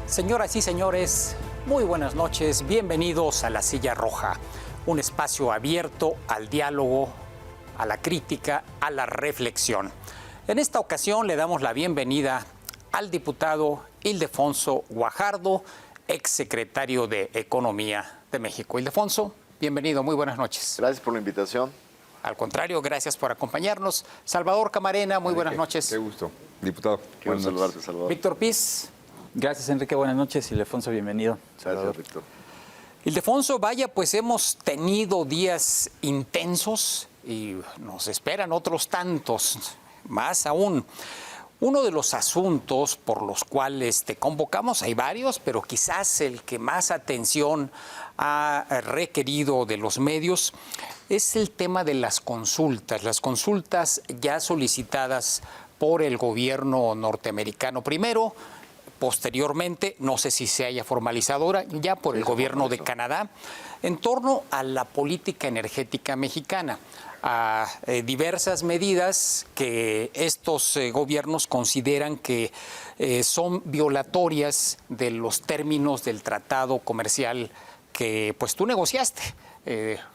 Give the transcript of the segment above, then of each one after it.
Señoras y señores, muy buenas noches, bienvenidos a La Silla Roja, un espacio abierto al diálogo, a la crítica, a la reflexión. En esta ocasión le damos la bienvenida al diputado Ildefonso Guajardo, exsecretario de Economía de México. Ildefonso, bienvenido, muy buenas noches. Gracias por la invitación. Al contrario, gracias por acompañarnos. Salvador Camarena, muy buenas noches. Qué gusto, diputado. Qué gusto saludarte, Salvador. Víctor Piz. Gracias, Enrique. Buenas noches. Ildefonso, bienvenido. Gracias, Víctor. Ildefonso, vaya, pues hemos tenido días intensos y nos esperan otros tantos, más aún. Uno de los asuntos por los cuales te convocamos, hay varios, pero quizás el que más atención ha requerido de los medios es el tema de las consultas ya solicitadas por el gobierno norteamericano primero. Posteriormente, no sé si se haya formalizado ahora, ya por el gobierno de Canadá, en torno a la política energética mexicana, a diversas medidas que estos gobiernos consideran que son violatorias de los términos del tratado comercial que pues tú negociaste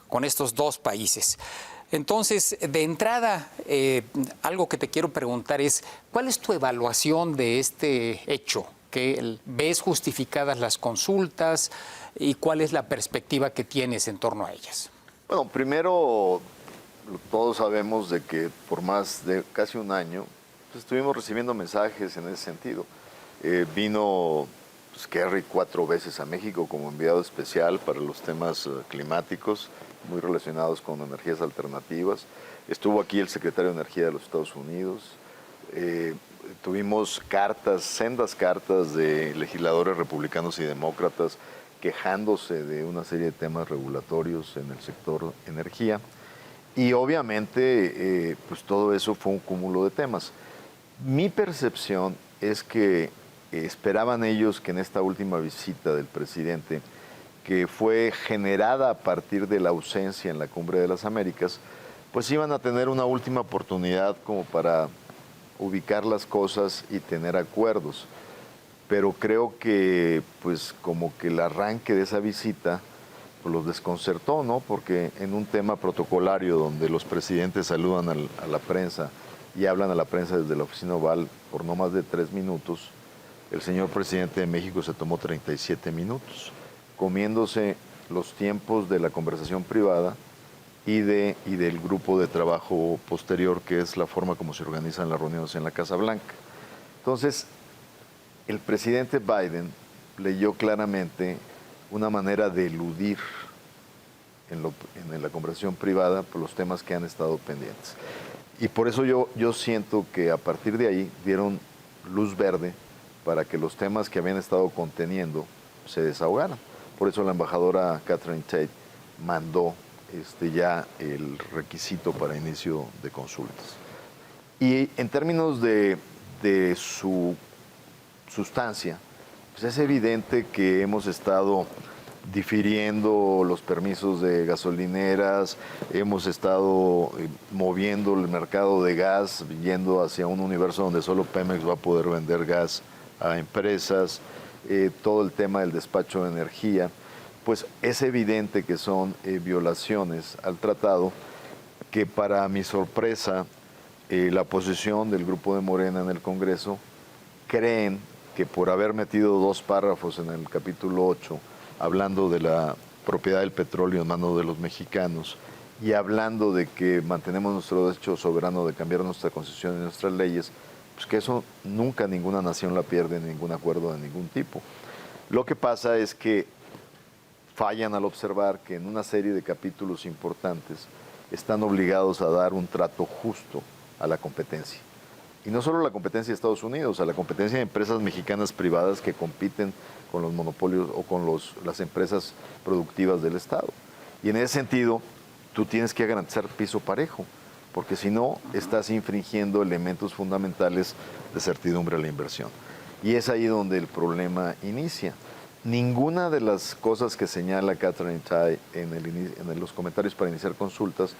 con estos dos países. Entonces, de entrada, algo que te quiero preguntar es, ¿cuál es tu evaluación de este hecho? ¿Que ves justificadas las consultas y cuál es la perspectiva que tienes en torno a ellas? Bueno, primero, todos sabemos de que por más de casi un año pues, estuvimos recibiendo mensajes en ese sentido. Vino Kerry 4 veces a México como enviado especial para los temas climáticos, muy relacionados con energías alternativas. Estuvo aquí el secretario de Energía de los Estados Unidos. Tuvimos sendas cartas de legisladores republicanos y demócratas quejándose de una serie de temas regulatorios en el sector energía. Y obviamente, pues todo eso fue un cúmulo de temas. Mi percepción es que esperaban ellos que en esta última visita del presidente, que fue generada a partir de la ausencia en la Cumbre de las Américas, pues iban a tener una última oportunidad como para ubicar las cosas y tener acuerdos. Pero creo que, pues, como que el arranque de esa visita pues, los desconcertó, ¿no? Porque en un tema protocolario donde los presidentes saludan a la prensa y hablan a la prensa desde la oficina oval por no más de 3 minutos, el señor presidente de México se tomó 37 minutos, comiéndose los tiempos de la conversación privada y del grupo de trabajo posterior, que es la forma como se organizan las reuniones en la Casa Blanca. Entonces, el presidente Biden leyó claramente una manera de eludir en la conversación privada por los temas que han estado pendientes. Y por eso yo siento que a partir de ahí dieron luz verde para que los temas que habían estado conteniendo se desahogaran. Por eso la embajadora Catherine Tate mandó ya el requisito para inicio de consultas. Y en términos de su sustancia, pues es evidente que hemos estado difiriendo los permisos de gasolineras, hemos estado moviendo el mercado de gas, yendo hacia un universo donde solo Pemex va a poder vender gas a empresas, todo el tema del despacho de energía, pues es evidente que son violaciones al tratado, que para mi sorpresa, la posición del grupo de Morena en el Congreso creen que por haber metido 2 párrafos en el capítulo 8, hablando de la propiedad del petróleo en manos de los mexicanos y hablando de que mantenemos nuestro derecho soberano de cambiar nuestra constitución y nuestras leyes, pues que eso nunca ninguna nación la pierde en ningún acuerdo de ningún tipo. Lo que pasa es que fallan al observar que en una serie de capítulos importantes están obligados a dar un trato justo a la competencia. Y no solo la competencia de Estados Unidos, a la competencia de empresas mexicanas privadas que compiten con los monopolios o con las empresas productivas del Estado. Y en ese sentido, tú tienes que garantizar piso parejo, porque si no, estás infringiendo elementos fundamentales de certidumbre a la inversión. Y es ahí donde el problema inicia. Ninguna de las cosas que señala Catherine Tai en los comentarios para iniciar consultas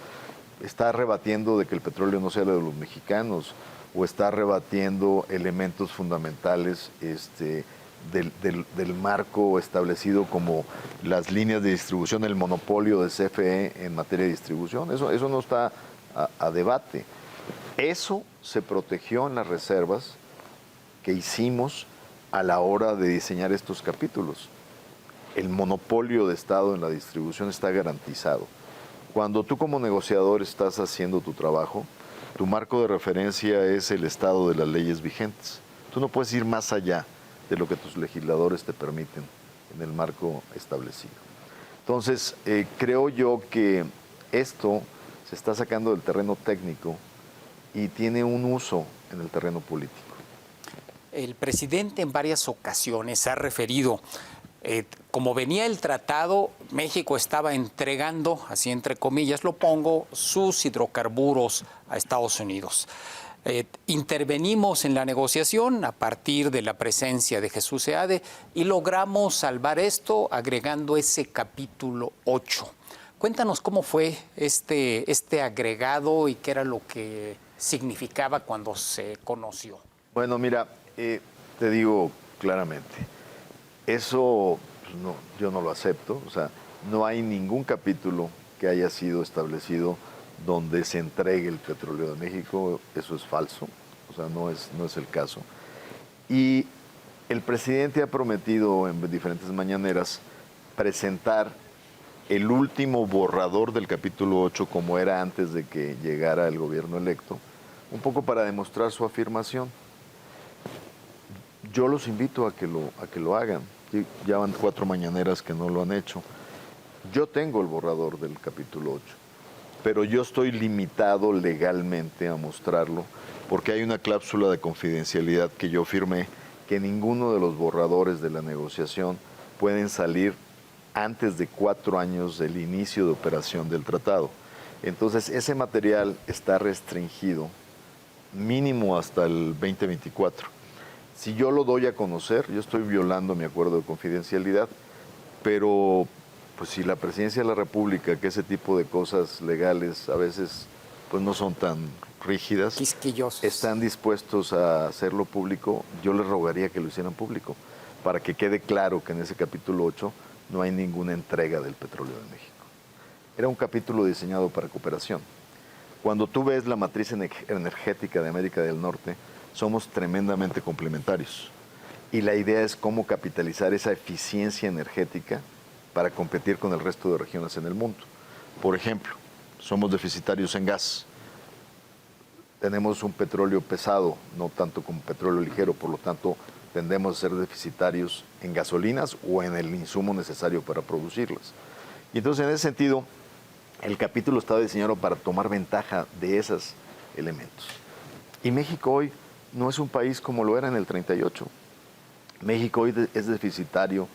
está rebatiendo de que el petróleo no sea de los mexicanos o está rebatiendo elementos fundamentales del marco establecido como las líneas de distribución, el monopolio de CFE en materia de distribución. Eso no está a debate. Eso se protegió en las reservas que hicimos a la hora de diseñar estos capítulos. El monopolio de Estado en la distribución está garantizado. Cuando tú como negociador estás haciendo tu trabajo, tu marco de referencia es el estado de las leyes vigentes. Tú no puedes ir más allá de lo que tus legisladores te permiten en el marco establecido. Entonces, creo yo que esto se está sacando del terreno técnico y tiene un uso en el terreno político. El presidente en varias ocasiones ha referido, como venía el tratado, México estaba entregando, así entre comillas lo pongo, sus hidrocarburos a Estados Unidos. Intervenimos en la negociación a partir de la presencia de Jesús Seade y logramos salvar esto agregando ese capítulo 8. Cuéntanos cómo fue este agregado y qué era lo que significaba cuando se conoció. Bueno, mira, te digo claramente, eso pues no, yo no lo acepto. O sea, no hay ningún capítulo que haya sido establecido donde se entregue el petróleo de México. Eso es falso, o sea, no es el caso. Y el presidente ha prometido en diferentes mañaneras presentar el último borrador del capítulo 8 como era antes de que llegara el gobierno electo, un poco para demostrar su afirmación. Yo los invito a que lo hagan. Ya van 4 mañaneras que no lo han hecho. Yo tengo el borrador del capítulo 8, pero yo estoy limitado legalmente a mostrarlo porque hay una cláusula de confidencialidad que yo firmé, que ninguno de los borradores de la negociación pueden salir antes de 4 años del inicio de operación del tratado. Entonces, ese material está restringido mínimo hasta el 2024. Si yo lo doy a conocer, yo estoy violando mi acuerdo de confidencialidad, pero pues si la Presidencia de la República, que ese tipo de cosas legales a veces pues no son tan rígidas, quisquillosos, están dispuestos a hacerlo público, yo les rogaría que lo hicieran público, para que quede claro que en ese capítulo 8 no hay ninguna entrega del petróleo de México. Era un capítulo diseñado para cooperación. Cuando tú ves la matriz energética de América del Norte, somos tremendamente complementarios. Y la idea es cómo capitalizar esa eficiencia energética para competir con el resto de regiones en el mundo. Por ejemplo, somos deficitarios en gas. Tenemos un petróleo pesado, no tanto como petróleo ligero, por lo tanto tendemos a ser deficitarios en gasolinas o en el insumo necesario para producirlas. Y entonces, en ese sentido, el capítulo estaba diseñado para tomar ventaja de esos elementos. Y México hoy no es un país como lo era en el 38. México hoy es deficitario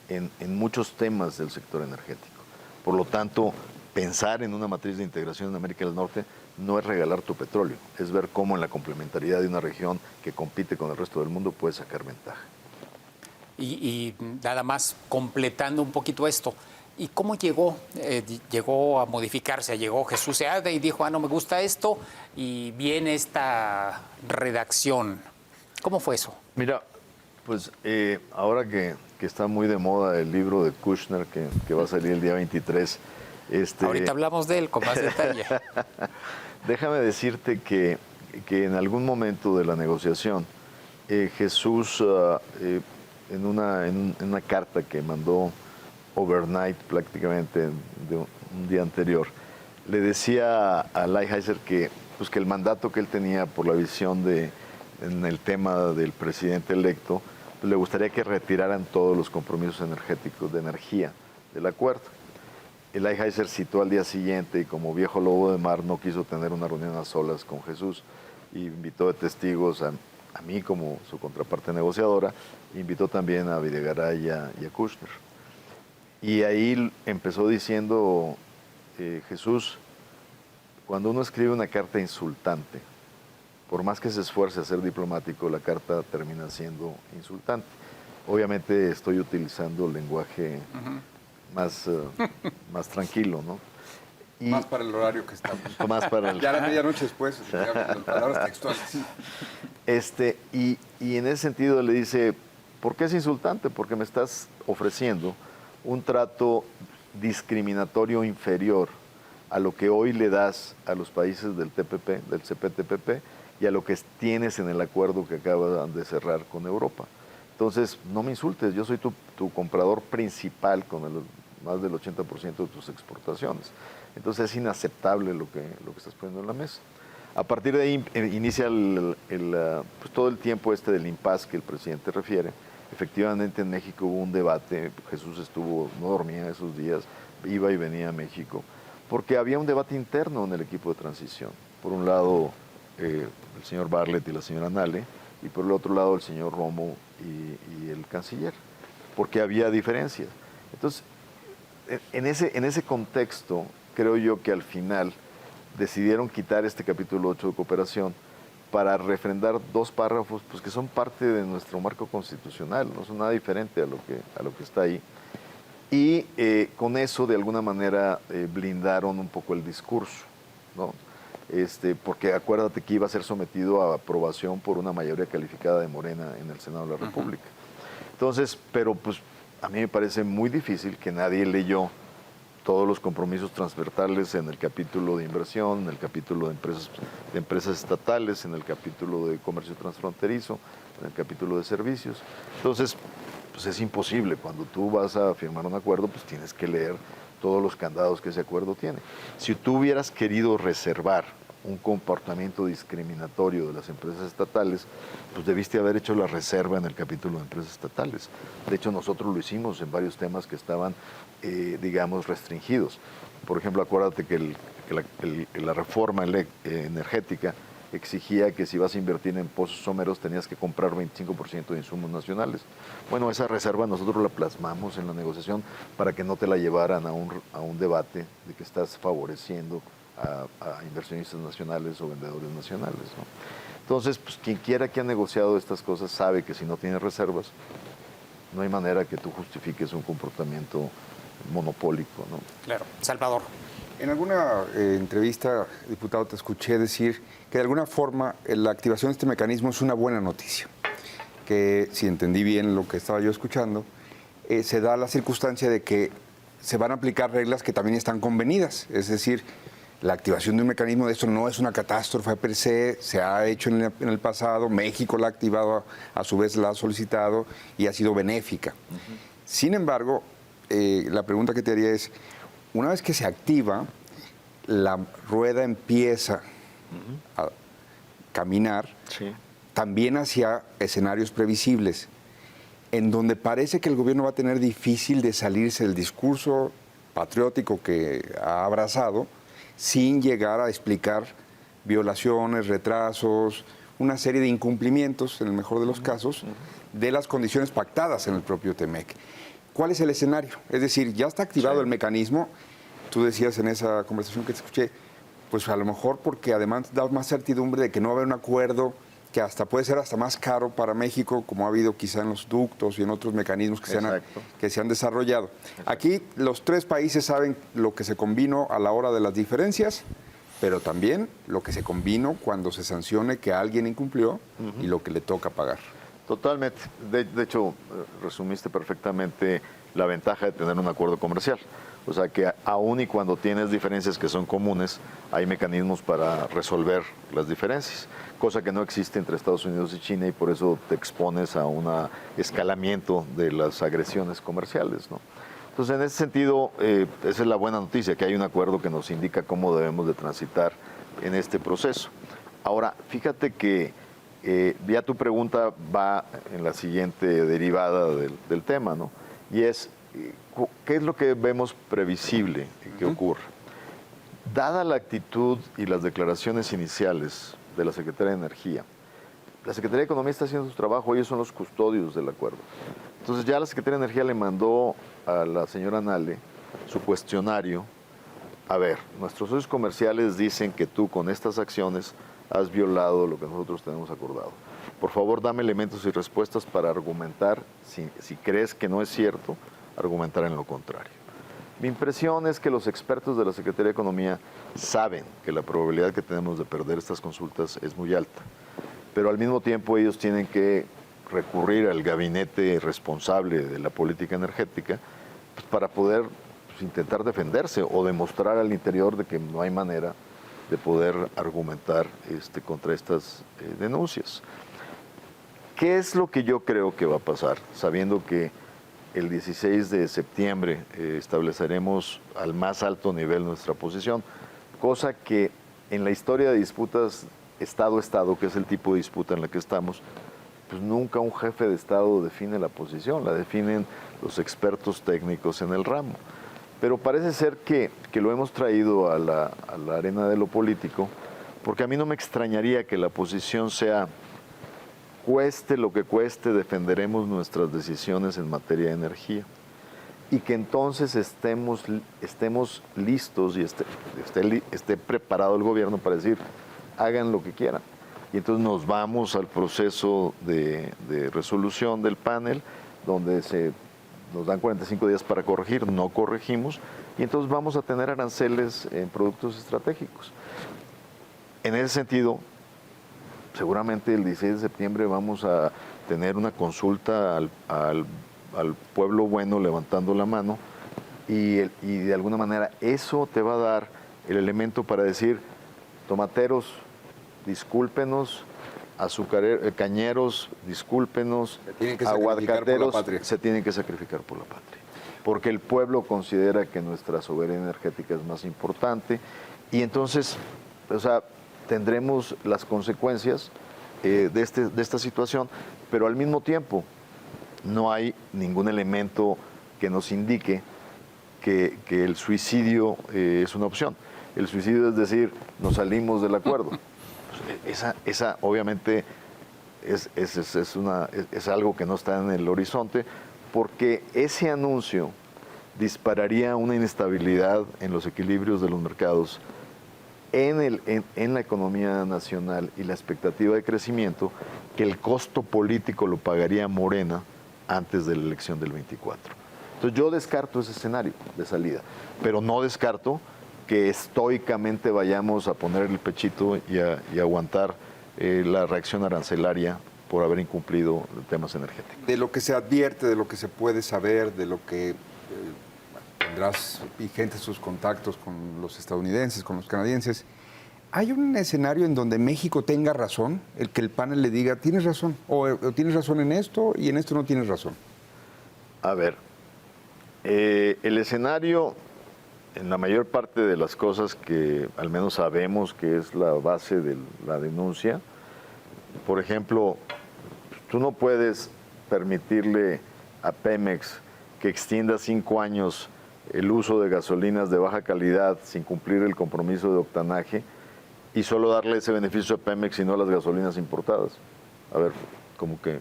en muchos temas del sector energético. Por lo tanto, pensar en una matriz de integración en América del Norte no es regalar tu petróleo, es ver cómo en la complementariedad de una región que compite con el resto del mundo puede sacar ventaja. Y nada más completando un poquito esto, ¿y cómo llegó a modificarse? Llegó Jesús Seade y dijo, no me gusta esto, y viene esta redacción. ¿Cómo fue eso? Mira, pues ahora que está muy de moda el libro de Kushner, que va a salir el día 23. Ahorita hablamos de él con más detalle. Déjame decirte que en algún momento de la negociación, Jesús, en una carta que mandó overnight prácticamente de un día anterior, le decía a Lighthizer que el mandato que él tenía por la visión en el tema del presidente electo, pues le gustaría que retiraran todos los compromisos energéticos de energía del acuerdo. El Lighthizer citó al día siguiente y como viejo lobo de mar no quiso tener una reunión a solas con Jesús y invitó de testigos a mí como su contraparte negociadora, invitó también a Videgaray y a Kushner. Y ahí empezó diciendo, Jesús, cuando uno escribe una carta insultante, por más que se esfuerce a ser diplomático, la carta termina siendo insultante. Obviamente estoy utilizando el lenguaje más tranquilo, ¿no? Y más para el horario que estamos. Más para el... Ya a la medianoche después, palabras textuales. Y en ese sentido le dice, ¿Por qué es insultante? Porque me estás ofreciendo un trato discriminatorio inferior a lo que hoy le das a los países del TPP, del CPTPP, y a lo que tienes en el acuerdo que acaban de cerrar con Europa. Entonces, no me insultes, yo soy tu comprador principal con más del 80% de tus exportaciones. Entonces, es inaceptable lo que estás poniendo en la mesa. A partir de ahí inicia pues todo el tiempo del impasse que el presidente refiere. Efectivamente, en México hubo un debate, Jesús no dormía esos días, iba y venía a México, porque había un debate interno en el equipo de transición. Por un lado, el señor Bartlett y la señora Nale, y por el otro lado el señor Romo y el canciller, porque había diferencias. Entonces, en ese contexto, creo yo que al final decidieron quitar este capítulo 8 de cooperación para refrendar dos párrafos pues, que son parte de nuestro marco constitucional, no son nada diferente a lo que está ahí. Y con eso, de alguna manera, blindaron un poco el discurso, ¿no? Porque acuérdate que iba a ser sometido a aprobación por una mayoría calificada de Morena en el Senado de la República. Entonces, pero pues a mí me parece muy difícil que nadie leyó todos los compromisos transversales en el capítulo de inversión, en el capítulo de empresas estatales, en el capítulo de comercio transfronterizo, en el capítulo de servicios. Entonces, pues es imposible. Cuando tú vas a firmar un acuerdo, pues tienes que leer todos los candados que ese acuerdo tiene. Si tú hubieras querido reservar un comportamiento discriminatorio de las empresas estatales, pues debiste haber hecho la reserva en el capítulo de empresas estatales. De hecho, nosotros lo hicimos en varios temas que estaban, digamos, restringidos. Por ejemplo, acuérdate que la reforma energética exigía que si vas a invertir en pozos someros tenías que comprar 25% de insumos nacionales. Bueno, esa reserva nosotros la plasmamos en la negociación para que no te la llevaran a un debate de que estás favoreciendo a inversionistas nacionales o vendedores nacionales, ¿no? Entonces, pues quien quiera que ha negociado estas cosas sabe que si no tienes reservas, no hay manera que tú justifiques un comportamiento monopólico, ¿no? Claro. Salvador. En alguna entrevista, diputado, te escuché decir que de alguna forma la activación de este mecanismo es una buena noticia, que si entendí bien lo que estaba yo escuchando, se da la circunstancia de que se van a aplicar reglas que también están convenidas, es decir, la activación de un mecanismo de esto no es una catástrofe per se, se ha hecho en el pasado, México la ha activado, a su vez la ha solicitado y ha sido benéfica. Sin embargo, la pregunta que te haría es, una vez que se activa, la rueda empieza a caminar también hacia escenarios previsibles, en donde parece que el gobierno va a tener difícil de salirse del discurso patriótico que ha abrazado, sin llegar a explicar violaciones, retrasos, una serie de incumplimientos, en el mejor de los casos, de las condiciones pactadas en el propio TEMEC. ¿Cuál es el escenario? Es decir, ya está activado el mecanismo, tú decías en esa conversación que te escuché, pues a lo mejor porque además da más certidumbre de que no va a haber un acuerdo que hasta puede ser hasta más caro para México, como ha habido quizá en los ductos y en otros mecanismos que se han desarrollado. Exacto. Aquí los tres países saben lo que se convino a la hora de las diferencias, pero también lo que se convino cuando se sancione que alguien incumplió y lo que le toca pagar. Totalmente. De hecho, resumiste perfectamente la ventaja de tener un acuerdo comercial. O sea que aun y cuando tienes diferencias que son comunes, hay mecanismos para resolver las diferencias, cosa que no existe entre Estados Unidos y China y por eso te expones a un escalamiento de las agresiones comerciales, ¿no? Entonces, en ese sentido, esa es la buena noticia, que hay un acuerdo que nos indica cómo debemos de transitar en este proceso. Ahora, fíjate que ya tu pregunta va en la siguiente derivada del tema, ¿no? Y es, ¿qué es lo que vemos previsible que ocurra? Dada la actitud y las declaraciones iniciales de la Secretaría de Energía, la Secretaría de Economía está haciendo su trabajo, ellos son los custodios del acuerdo. Entonces ya la Secretaría de Energía le mandó a la señora Nale su cuestionario. A ver, nuestros socios comerciales dicen que tú con estas acciones has violado lo que nosotros tenemos acordado. Por favor, dame elementos y respuestas para argumentar, si crees que no es cierto, argumentar en lo contrario. Mi impresión es que los expertos de la Secretaría de Economía saben que la probabilidad que tenemos de perder estas consultas es muy alta, pero al mismo tiempo ellos tienen que recurrir al gabinete responsable de la política energética pues, para poder pues, intentar defenderse o demostrar al interior de que no hay manera de poder argumentar contra estas denuncias. ¿Qué es lo que yo creo que va a pasar? Sabiendo que el 16 de septiembre estableceremos al más alto nivel nuestra posición, cosa que en la historia de disputas Estado-Estado, que es el tipo de disputa en la que estamos, pues nunca un jefe de Estado define la posición, la definen los expertos técnicos en el ramo. Pero parece ser que lo hemos traído a la arena de lo político, porque a mí no me extrañaría que la posición sea, cueste lo que cueste, defenderemos nuestras decisiones en materia de energía. Y que entonces estemos listos y esté preparado el gobierno para decir, hagan lo que quieran. Y entonces nos vamos al proceso de resolución del panel, donde nos dan 45 días para corregir, no corregimos, y entonces vamos a tener aranceles en productos estratégicos. En ese sentido, seguramente el 16 de septiembre vamos a tener una consulta al pueblo bueno levantando la mano, y de alguna manera eso te va a dar el elemento para decir, tomateros, discúlpenos, cañeros, discúlpenos, aguacateros, se tienen que sacrificar por la patria. Porque el pueblo considera que nuestra soberanía energética es más importante y entonces, o sea, tendremos las consecuencias de esta situación, pero al mismo tiempo no hay ningún elemento que nos indique que el suicidio es una opción. El suicidio es decir, nos salimos del acuerdo. Esa obviamente es algo que no está en el horizonte, porque ese anuncio dispararía una inestabilidad en los equilibrios de los mercados, en la economía nacional y la expectativa de crecimiento, que el costo político lo pagaría Morena antes de la elección del 24. Entonces yo descarto ese escenario de salida, pero no descarto que estoicamente vayamos a poner el pechito y aguantar la reacción arancelaria por haber incumplido temas energéticos. De lo que se advierte, de lo que se puede saber, de lo que tendrás vigentes sus contactos con los estadounidenses, con los canadienses, ¿hay un escenario en donde México tenga razón? El que el panel le diga, tienes razón, o tienes razón en esto y en esto no tienes razón. A ver, el escenario, en la mayor parte de las cosas que al menos sabemos que es la base de la denuncia, por ejemplo, tú no puedes permitirle a Pemex que extienda 5 años el uso de gasolinas de baja calidad sin cumplir el compromiso de octanaje y solo darle ese beneficio a Pemex y no a las gasolinas importadas. A ver, como que,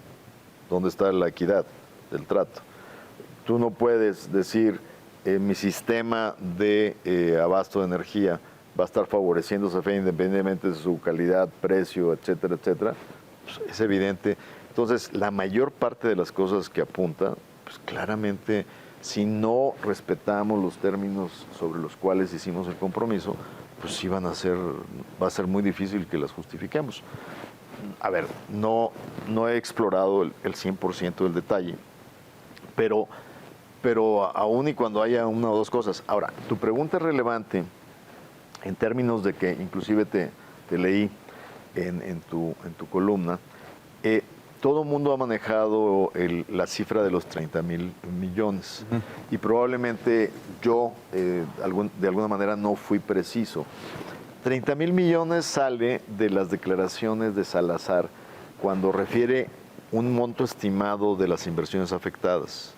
¿dónde está la equidad del trato? Tú no puedes decir, mi sistema de abasto de energía va a estar favoreciendo a CFE independientemente de su calidad, precio, etcétera, etcétera. Pues es evidente. Entonces, la mayor parte de las cosas que apunta, pues claramente, si no respetamos los términos sobre los cuales hicimos el compromiso, pues sí va a ser muy difícil que las justifiquemos. A ver, no he explorado el 100% del detalle, pero aún y cuando haya una o dos cosas. Ahora, tu pregunta es relevante en términos de que inclusive te leí en tu columna. Todo el mundo ha manejado la cifra de los 30,000 millones y probablemente yo de alguna manera no fui preciso. 30,000 millones sale de las declaraciones de Salazar cuando refiere un monto estimado de las inversiones afectadas.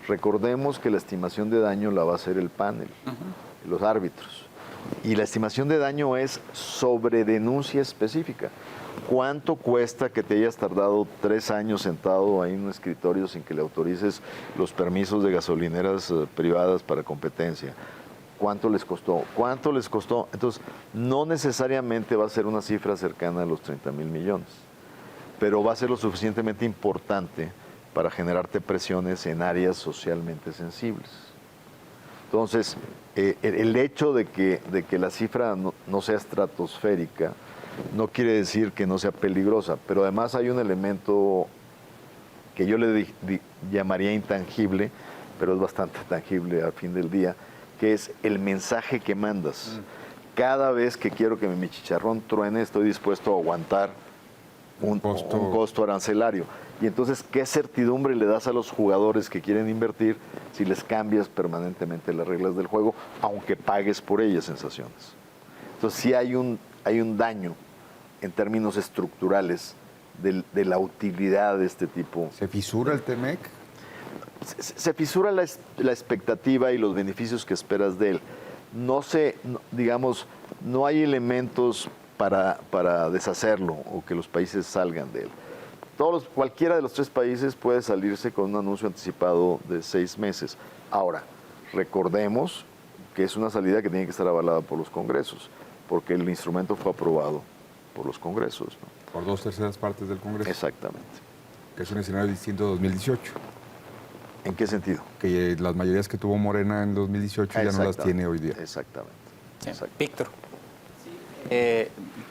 Recordemos que la estimación de daño la va a hacer el panel, los árbitros. Y la estimación de daño es sobre denuncia específica. ¿Cuánto cuesta que te hayas tardado 3 años sentado ahí en un escritorio sin que le autorices los permisos de gasolineras privadas para competencia? ¿Cuánto les costó? ¿Cuánto les costó? Entonces, no necesariamente va a ser una cifra cercana a los 30,000 millones, pero va a ser lo suficientemente importante para generarte presiones en áreas socialmente sensibles. Entonces, el hecho de que la cifra no sea estratosférica no quiere decir que no sea peligrosa, pero además hay un elemento que yo le llamaría intangible, pero es bastante tangible al fin del día, que es el mensaje que mandas. Cada vez que quiero que mi chicharrón truene, estoy dispuesto a aguantar un costo arancelario. Y entonces, ¿qué certidumbre le das a los jugadores que quieren invertir si les cambias permanentemente las reglas del juego, aunque pagues por ellas, sensaciones? Entonces, sí hay un daño en términos estructurales de la utilidad de este tipo. ¿Se fisura el TEMEC? Se fisura la expectativa y los beneficios que esperas de él. No hay elementos para deshacerlo o que los países salgan de él. Cualquiera de los 3 países puede salirse con un anuncio anticipado de 6 meses. Ahora, recordemos que es una salida que tiene que estar avalada por los congresos, porque el instrumento fue aprobado por los congresos, ¿no? Por 2/3 partes del Congreso. Exactamente. Que es un escenario distinto de 2018. ¿En qué sentido? Que las mayorías que tuvo Morena en 2018 ya no las tiene hoy día. Exactamente. Sí. Exacto. Víctor.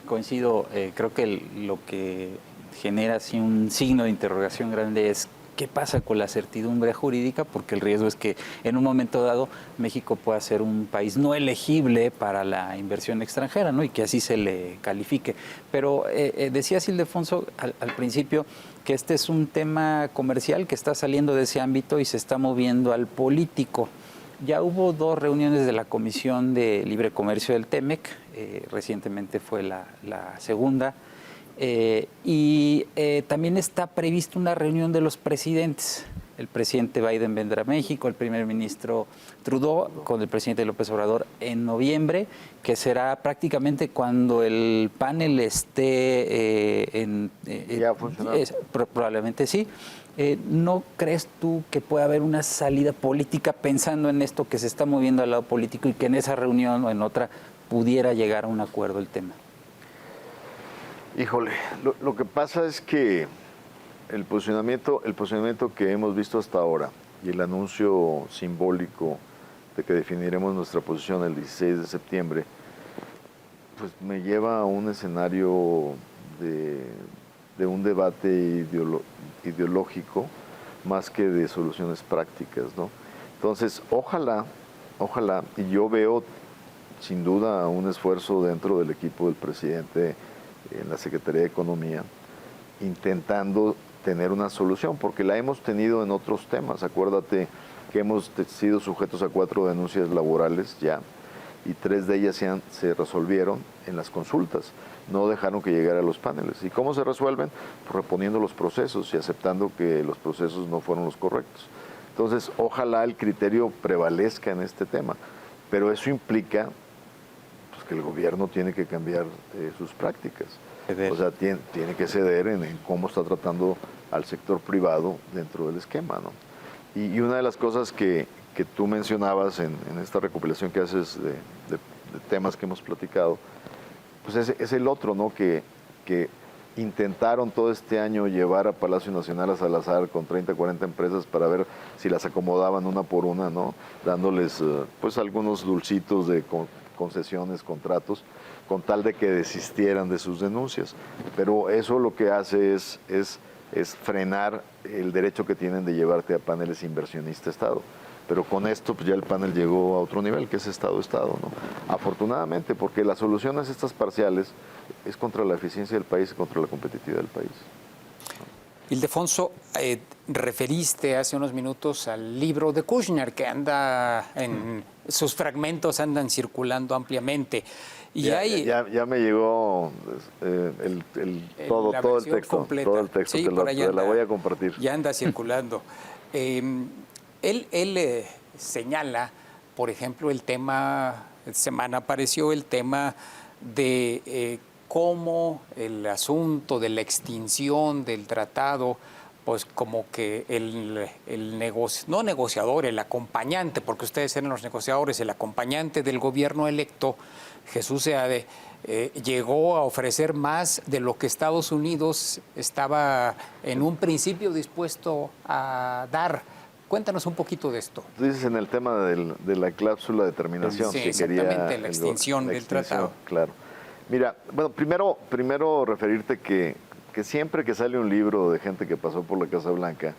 Coincido, creo que lo que genera así un signo de interrogación grande es qué pasa con la certidumbre jurídica, porque el riesgo es que en un momento dado México pueda ser un país no elegible para la inversión extranjera, ¿no? Y que así se le califique. Pero decía Ildefonso al principio que este es un tema comercial que está saliendo de ese ámbito y se está moviendo al político. Ya hubo 2 reuniones de la Comisión de Libre Comercio del TEMEC, recientemente fue la segunda, y también está prevista una reunión de los presidentes. El presidente Biden vendrá a México, el primer ministro Trudeau con el presidente López Obrador en noviembre, que será prácticamente cuando el panel esté ya funcionando. Probablemente sí. ¿No crees tú que puede haber una salida política pensando en esto que se está moviendo al lado político y que en esa reunión o en otra pudiera llegar a un acuerdo el tema? Híjole, lo que pasa es que el posicionamiento que hemos visto hasta ahora y el anuncio simbólico de que definiremos nuestra posición el 16 de septiembre, pues me lleva a un escenario de un debate ideológico más que de soluciones prácticas, ¿no? Entonces, ojalá, y yo veo sin duda un esfuerzo dentro del equipo del presidente en la Secretaría de Economía, intentando tener una solución, porque la hemos tenido en otros temas. Acuérdate que hemos sido sujetos a 4 denuncias laborales ya, y 3 de ellas se resolvieron en las consultas. No dejaron que llegara a los paneles. ¿Y cómo se resuelven? Pues reponiendo los procesos y aceptando que los procesos no fueron los correctos. Entonces, ojalá el criterio prevalezca en este tema, pero eso implica pues, que el gobierno tiene que cambiar sus prácticas. O sea, tiene que ceder en cómo está tratando al sector privado dentro del esquema, ¿no? Y una de las cosas que tú mencionabas en esta recopilación que haces de temas que hemos platicado, pues es el otro, ¿no? Que intentaron todo este año llevar a Palacio Nacional a Salazar con 30, 40 empresas para ver si las acomodaban una por una, ¿no? Dándoles pues algunos dulcitos de concesiones, contratos, con tal de que desistieran de sus denuncias. Pero eso lo que hace es frenar el derecho que tienen de llevarte a paneles inversionista-Estado. Pero con esto pues ya el panel llegó a otro nivel, que es Estado-Estado, ¿no? Afortunadamente, porque las soluciones estas parciales es contra la eficiencia del país y contra la competitividad del país. Ildefonso, referiste hace unos minutos al libro de Kushner, que anda sus fragmentos andan circulando ampliamente. Y ya me llegó todo el texto. Completa. Todo el texto, sí, te la voy a compartir. Ya anda circulando. Él señala, por ejemplo, el tema, esta semana apareció el tema de cómo el asunto de la extinción del tratado, pues como que no negociador, el acompañante, porque ustedes eran los negociadores, el acompañante del gobierno electo, Jesús Seade, llegó a ofrecer más de lo que Estados Unidos estaba en un principio dispuesto a dar. Cuéntanos un poquito de esto. Tú dices en el tema de la cláusula de terminación. Sí, que exactamente, quería la extinción del tratado. Claro. Mira, bueno, primero referirte que porque siempre que sale un libro de gente que pasó por la Casa Blanca,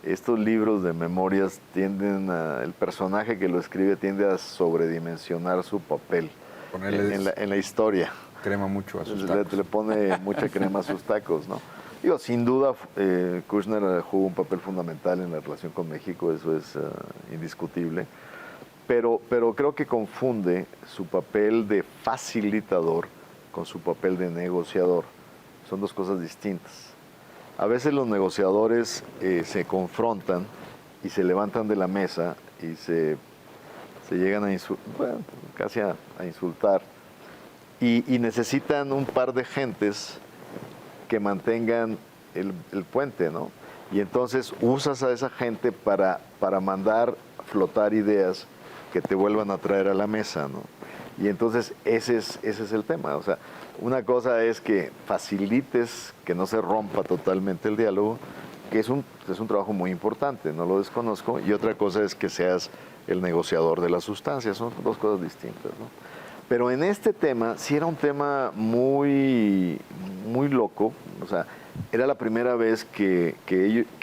estos libros de memorias el personaje que lo escribe tiende a sobredimensionar su papel en la historia. Crema mucho a sus tacos. Le pone mucha crema a sus tacos, ¿no? Digo, sin duda, Kushner jugó un papel fundamental en la relación con México, eso es indiscutible, pero creo que confunde su papel de facilitador con su papel de negociador. Son dos cosas distintas. A veces los negociadores se confrontan y se levantan de la mesa y se llegan a casi a insultar y necesitan un par de gentes que mantengan el puente, ¿no? Y entonces usas a esa gente para mandar flotar ideas que te vuelvan a traer a la mesa, ¿no? Y entonces ese es el tema. O sea, una cosa es que facilites que no se rompa totalmente el diálogo, que es un trabajo muy importante, no lo desconozco, y otra cosa es que seas el negociador de la sustancia, son dos cosas distintas, ¿no? Pero en este tema, sí era un tema muy, muy loco, o sea, era la primera vez que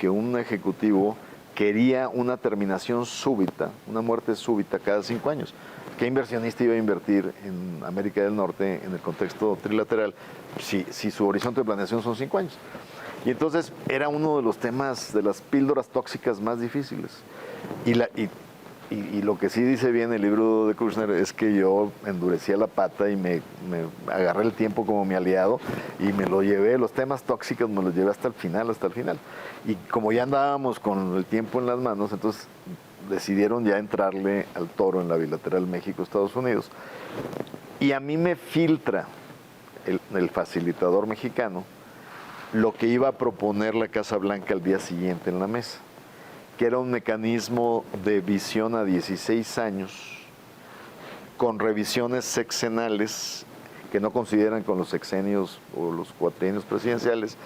un ejecutivo quería una terminación súbita, una muerte súbita cada 5 años. ¿Qué inversionista iba a invertir en América del Norte en el contexto trilateral si su horizonte de planeación son 5 años? Y entonces era uno de los temas, de las píldoras tóxicas más difíciles. Y lo que sí dice bien el libro de Kushner es que yo endurecía la pata y me agarré el tiempo como mi aliado y me lo llevé, los temas tóxicos me los llevé hasta el final. Y como ya andábamos con el tiempo en las manos, entonces decidieron ya entrarle al toro en la bilateral México-Estados Unidos. Y a mí me filtra el facilitador mexicano lo que iba a proponer la Casa Blanca al día siguiente en la mesa, que era un mecanismo de visión a 16 años, con revisiones sexenales que no consideran con los sexenios o los cuatrienios presidenciales,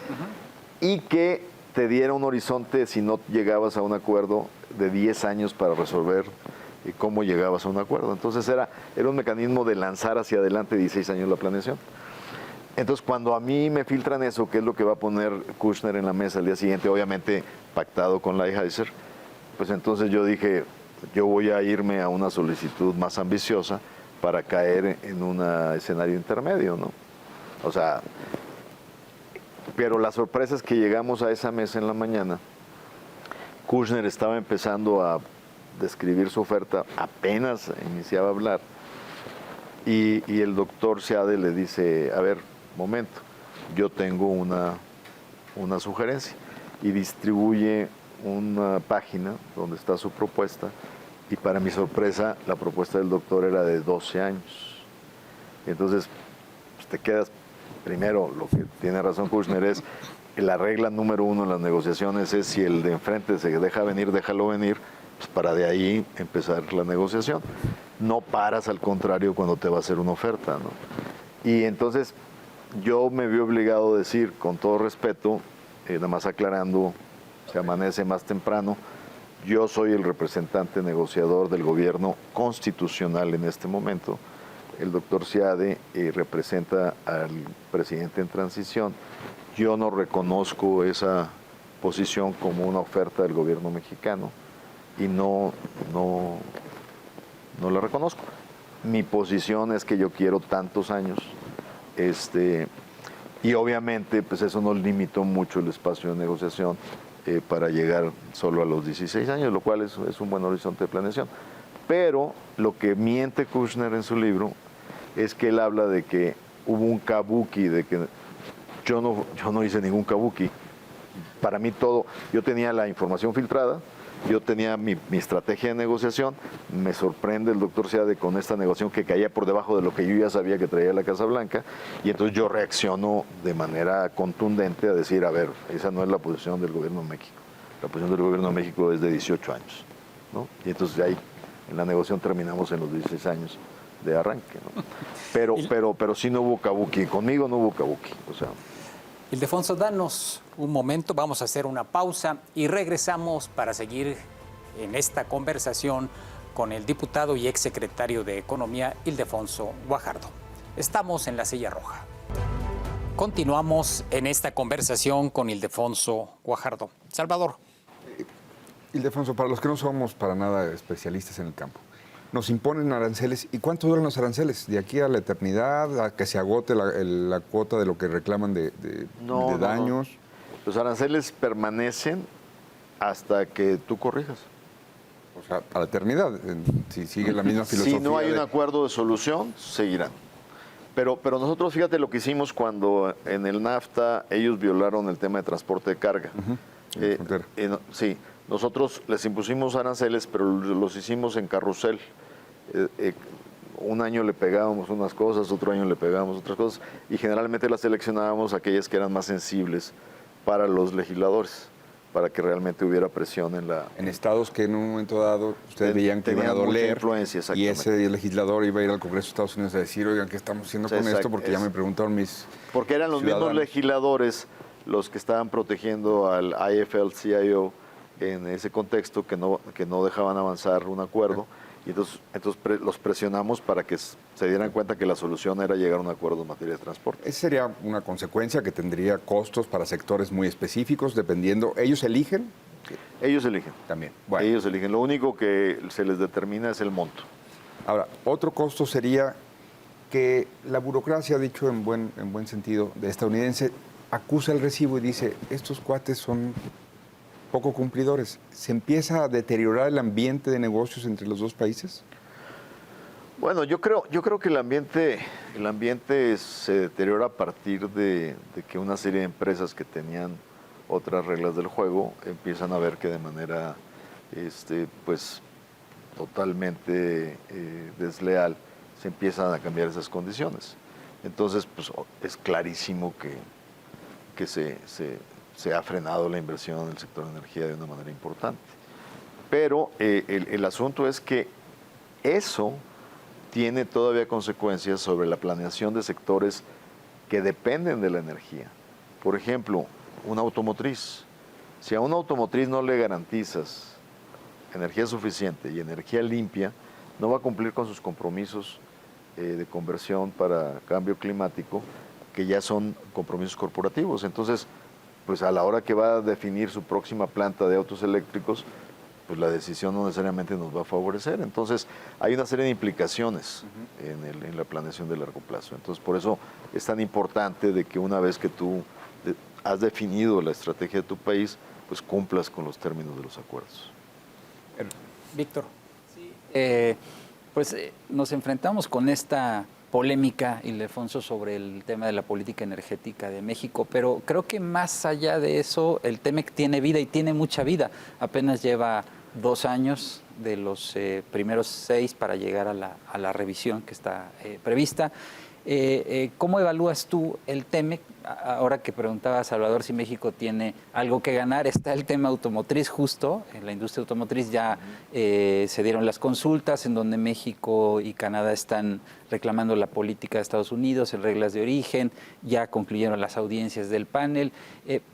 y que te diera un horizonte, si no llegabas a un acuerdo, de 10 años para resolver cómo llegabas a un acuerdo. Entonces era un mecanismo de lanzar hacia adelante 16 años la planeación. Entonces, cuando a mí me filtran eso, que es lo que va a poner Kushner en la mesa el día siguiente, obviamente pactado con Lighthizer, pues entonces yo dije, yo voy a irme a una solicitud más ambiciosa para caer en un escenario intermedio, ¿no? O sea, pero la sorpresa es que llegamos a esa mesa en la mañana, Kushner estaba empezando a describir su oferta, apenas iniciaba a hablar, y el doctor Seade le dice, a ver, momento, yo tengo una sugerencia, y distribuye una página donde está su propuesta, y para mi sorpresa la propuesta del doctor era de 12 años. Entonces pues te quedas, primero lo que tiene razón Kushner es, la regla número 1 en las negociaciones es si el de enfrente se deja venir, déjalo venir, pues para de ahí empezar la negociación. No paras, al contrario, cuando te va a hacer una oferta, ¿no? Y entonces yo me vi obligado a decir, con todo respeto, nada más aclarando, se amanece más temprano, yo soy el representante negociador del gobierno constitucional en este momento. El doctor Seade representa al presidente en transición. Yo no reconozco esa posición como una oferta del gobierno mexicano y no la reconozco. Mi posición es que yo quiero tantos años, y obviamente pues eso nos limitó mucho el espacio de negociación para llegar solo a los 16 años, lo cual es un buen horizonte de planeación. Pero lo que miente Kushner en su libro es que él habla de que hubo un kabuki, de que yo no hice ningún kabuki. Para mí todo, yo tenía la información filtrada, yo tenía mi estrategia de negociación, me sorprende el doctor Seade con esta negociación que caía por debajo de lo que yo ya sabía que traía la Casa Blanca, y entonces yo reacciono de manera contundente a decir, a ver, esa no es la posición del gobierno de México, la posición del gobierno de México es de 18 años, ¿no? Y entonces ahí en la negociación terminamos en los 16 años de arranque, ¿no? Pero sí no hubo kabuki, conmigo no hubo kabuki, o sea. Ildefonso, danos un momento, vamos a hacer una pausa y regresamos para seguir en esta conversación con el diputado y exsecretario de Economía, Ildefonso Guajardo. Estamos en La Silla Roja. Continuamos en esta conversación con Ildefonso Guajardo. Salvador. Ildefonso, para los que no somos para nada especialistas en el campo, nos imponen aranceles. ¿Y cuánto duran los aranceles? ¿De aquí a la eternidad, a que se agote la cuota de lo que reclaman de daños? No. Los aranceles permanecen hasta que tú corrijas. O sea, a la eternidad, si sigue la misma filosofía. Si no hay un acuerdo de solución, seguirán. Pero nosotros, fíjate lo que hicimos cuando en el NAFTA ellos violaron el tema de transporte de carga. Sí, nosotros les impusimos aranceles, pero los hicimos en carrusel. Un año le pegábamos unas cosas, otro año le pegábamos otras cosas, y generalmente las seleccionábamos aquellas que eran más sensibles para los legisladores, para que realmente hubiera presión en la... En estados que en un momento dado ustedes veían que iban a doler, y ese legislador iba a ir al Congreso de Estados Unidos a decir, oigan, ¿qué estamos haciendo con esto? Porque ya me preguntaron mis Porque eran los ciudadanos. mismos legisladores los que estaban protegiendo al IFL-CIO en ese contexto, que no dejaban avanzar un acuerdo, y entonces los presionamos para que se dieran cuenta que la solución era llegar a un acuerdo en materia de transporte. Esa sería una consecuencia que tendría costos para sectores muy específicos, dependiendo. ¿Ellos eligen? Ellos eligen. También. Bueno. Ellos eligen. Lo único que se les determina es el monto. Ahora, otro costo sería que la burocracia, dicho en buen sentido, de estadounidense, acusa el recibo y dice, estos cuates son poco cumplidores. ¿Se empieza a deteriorar el ambiente de negocios entre los dos países? Bueno, yo creo que el ambiente se deteriora a partir de que una serie de empresas que tenían otras reglas del juego empiezan a ver que de manera pues totalmente desleal se empiezan a cambiar esas condiciones. Entonces, pues es clarísimo que se ha frenado la inversión en el sector de energía de una manera importante. Pero el asunto es que eso tiene todavía consecuencias sobre la planeación de sectores que dependen de la energía. Por ejemplo, una automotriz. Si a una automotriz no le garantizas energía suficiente y energía limpia, no va a cumplir con sus compromisos de conversión para cambio climático, que ya son compromisos corporativos. Entonces, pues a la hora que va a definir su próxima planta de autos eléctricos, pues la decisión no necesariamente nos va a favorecer. Entonces, hay una serie de implicaciones en la planeación de largo plazo. Entonces, por eso es tan importante de que una vez que tú has definido la estrategia de tu país, pues cumplas con los términos de los acuerdos. Víctor. Nos enfrentamos con esta polémica, Ildefonso, sobre el tema de la política energética de México, pero creo que más allá de eso, el TEMEC tiene vida y tiene mucha vida. Apenas lleva 2 años de los primeros 6 para llegar a la revisión que está prevista. ¿Cómo evalúas tú el TEMEC? Ahora que preguntaba a Salvador si México tiene algo que ganar, está el tema automotriz justo. En la industria automotriz ya se dieron las consultas en donde México y Canadá están reclamando la política de Estados Unidos en reglas de origen, ya concluyeron las audiencias del panel,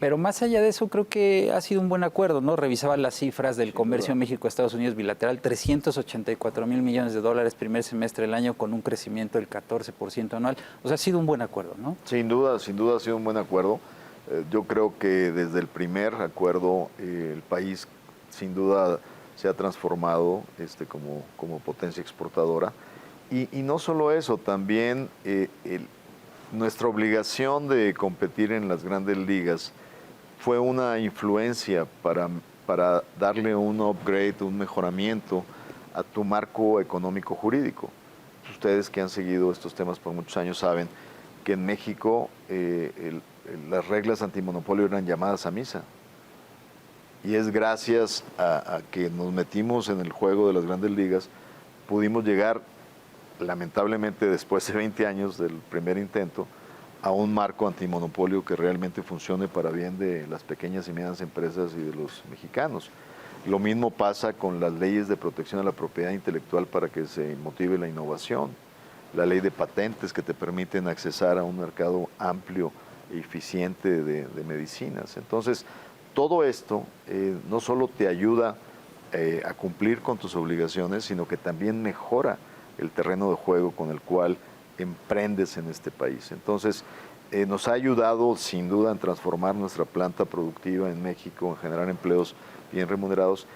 pero más allá de eso creo que ha sido un buen acuerdo, ¿no? Revisaba las cifras del comercio México-Estados Unidos bilateral, $384 mil millones primer semestre del año con un crecimiento del 14% anual. O sea, ha sido un buen acuerdo, ¿no? Sin duda ha sido un buen acuerdo. Yo creo que desde el primer acuerdo el país sin duda se ha transformado como potencia exportadora. Y no solo eso, también nuestra obligación de competir en las grandes ligas fue una influencia para darle un upgrade, un mejoramiento a tu marco económico jurídico. Ustedes que han seguido estos temas por muchos años saben que en México las reglas antimonopolio eran llamadas a misa. Y es gracias a que nos metimos en el juego de las grandes ligas, pudimos llegar, lamentablemente después de 20 años del primer intento, a un marco antimonopolio que realmente funcione para bien de las pequeñas y medianas empresas y de los mexicanos. Lo mismo pasa con las leyes de protección a la propiedad intelectual para que se motive la innovación, la ley de patentes que te permiten accesar a un mercado amplio e eficiente de medicinas. Entonces, todo esto no solo te ayuda a cumplir con tus obligaciones, sino que también mejora el terreno de juego con el cual emprendes en este país. Entonces, nos ha ayudado sin duda en transformar nuestra planta productiva en México, en generar empleos bien remunerados.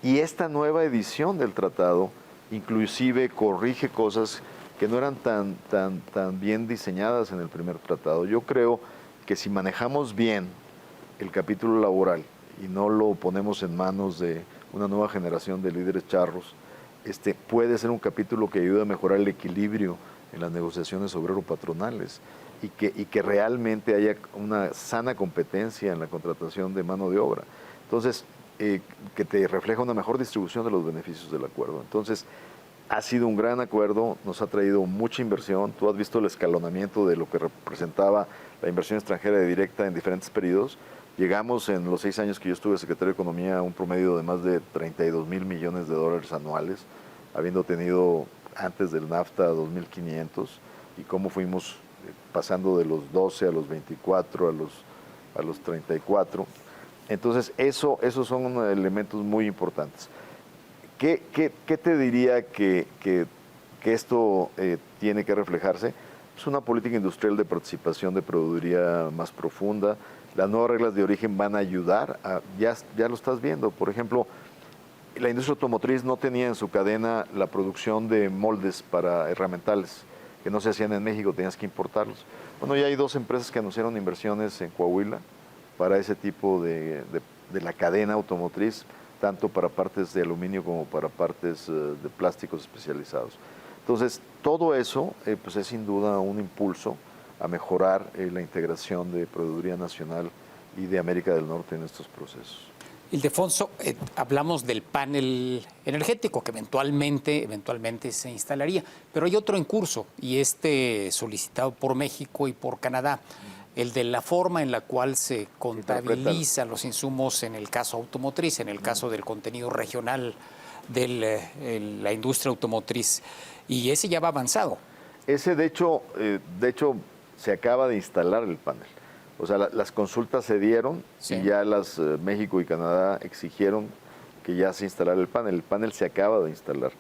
Y esta nueva edición del tratado inclusive corrige cosas que no eran tan bien diseñadas en el primer tratado. Yo creo que si manejamos bien el capítulo laboral y no lo ponemos en manos de una nueva generación de líderes charros, puede ser un capítulo que ayude a mejorar el equilibrio en las negociaciones obrero-patronales y que realmente haya una sana competencia en la contratación de mano de obra. Entonces, que te refleja una mejor distribución de los beneficios del acuerdo. Entonces, ha sido un gran acuerdo, nos ha traído mucha inversión. Tú has visto el escalonamiento de lo que representaba la inversión extranjera directa en diferentes periodos. Llegamos en los 6 años que yo estuve secretario de Economía a un promedio de más de 32 mil millones de dólares anuales, habiendo tenido antes del NAFTA 2.500, y cómo fuimos pasando de los 12 a los 24, a los 34. Entonces, esos son elementos muy importantes. ¿Qué te diría que esto tiene que reflejarse? Es una política industrial de participación de proveeduría más profunda. Las nuevas reglas de origen van a ayudar, ya lo estás viendo. Por ejemplo, la industria automotriz no tenía en su cadena la producción de moldes para herramientales, que no se hacían en México, tenías que importarlos. Bueno, ya hay 2 empresas que anunciaron inversiones en Coahuila para ese tipo de la cadena automotriz, tanto para partes de aluminio como para partes de plásticos especializados. Entonces, todo eso pues es sin duda un impulso a mejorar la integración de proveeduría nacional y de América del Norte en estos procesos. Ildefonso, hablamos del panel energético que eventualmente se instalaría, pero hay otro en curso y solicitado por México y por Canadá, el de la forma en la cual se contabilizan los insumos en el caso automotriz, en el caso del contenido regional de la industria automotriz, y ese ya va avanzado. Ese de hecho se acaba de instalar el panel. O sea, las consultas se dieron, sí, y ya México y Canadá exigieron que ya se instalara el panel. El panel se acaba de instalar.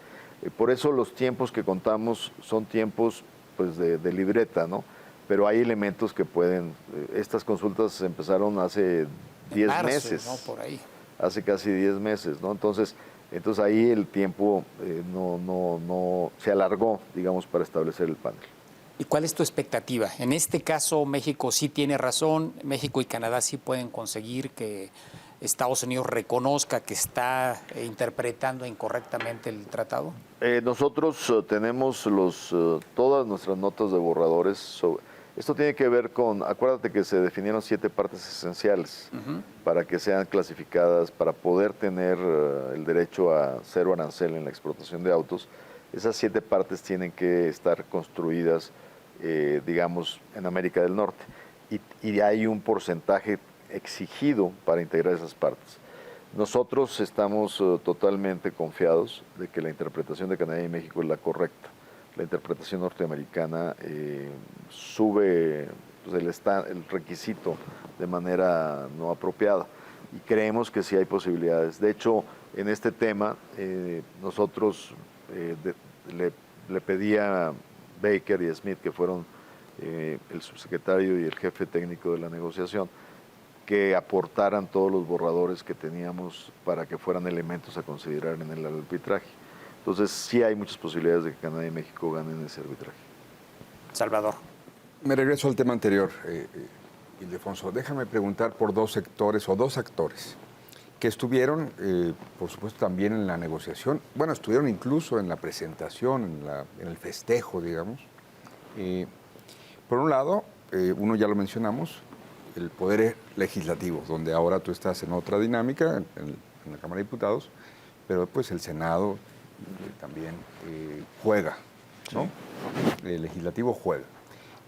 Por eso los tiempos que contamos son tiempos pues de libreta, ¿no? Pero hay elementos que pueden... estas consultas empezaron hace 10 meses. ¿No? Por ahí. Hace casi 10 meses, ¿no? Entonces ahí el tiempo no se alargó, digamos, para establecer el panel. ¿Y cuál es tu expectativa? En este caso, México sí tiene razón, México y Canadá sí pueden conseguir que Estados Unidos reconozca que está interpretando incorrectamente el tratado. Nosotros tenemos todas nuestras notas de borradores. Esto tiene que ver con, acuérdate que se definieron 7 partes esenciales para que sean clasificadas, para poder tener el derecho a 0 arancel en la exportación de autos. Esas 7 partes tienen que estar construidas, digamos, en América del Norte. Y hay un porcentaje exigido para integrar esas partes. Nosotros estamos totalmente confiados de que la interpretación de Canadá y México es la correcta. La interpretación norteamericana sube pues, el requisito de manera no apropiada. Y creemos que sí hay posibilidades. De hecho, en este tema, nosotros... le pedí a Baker y Smith, que fueron el subsecretario y el jefe técnico de la negociación, que aportaran todos los borradores que teníamos para que fueran elementos a considerar en el arbitraje. Entonces sí hay muchas posibilidades de que Canadá y México ganen ese arbitraje. Salvador. Me regreso al tema anterior, Ildefonso. Déjame preguntar por 2 sectores o 2 actores que estuvieron, por supuesto, también en la negociación. Bueno, estuvieron incluso en la presentación, en el festejo, digamos. Por un lado, uno ya lo mencionamos, el Poder Legislativo, donde ahora tú estás en otra dinámica, en la Cámara de Diputados, pero pues el Senado también juega, ¿no? Sí. El Legislativo juega.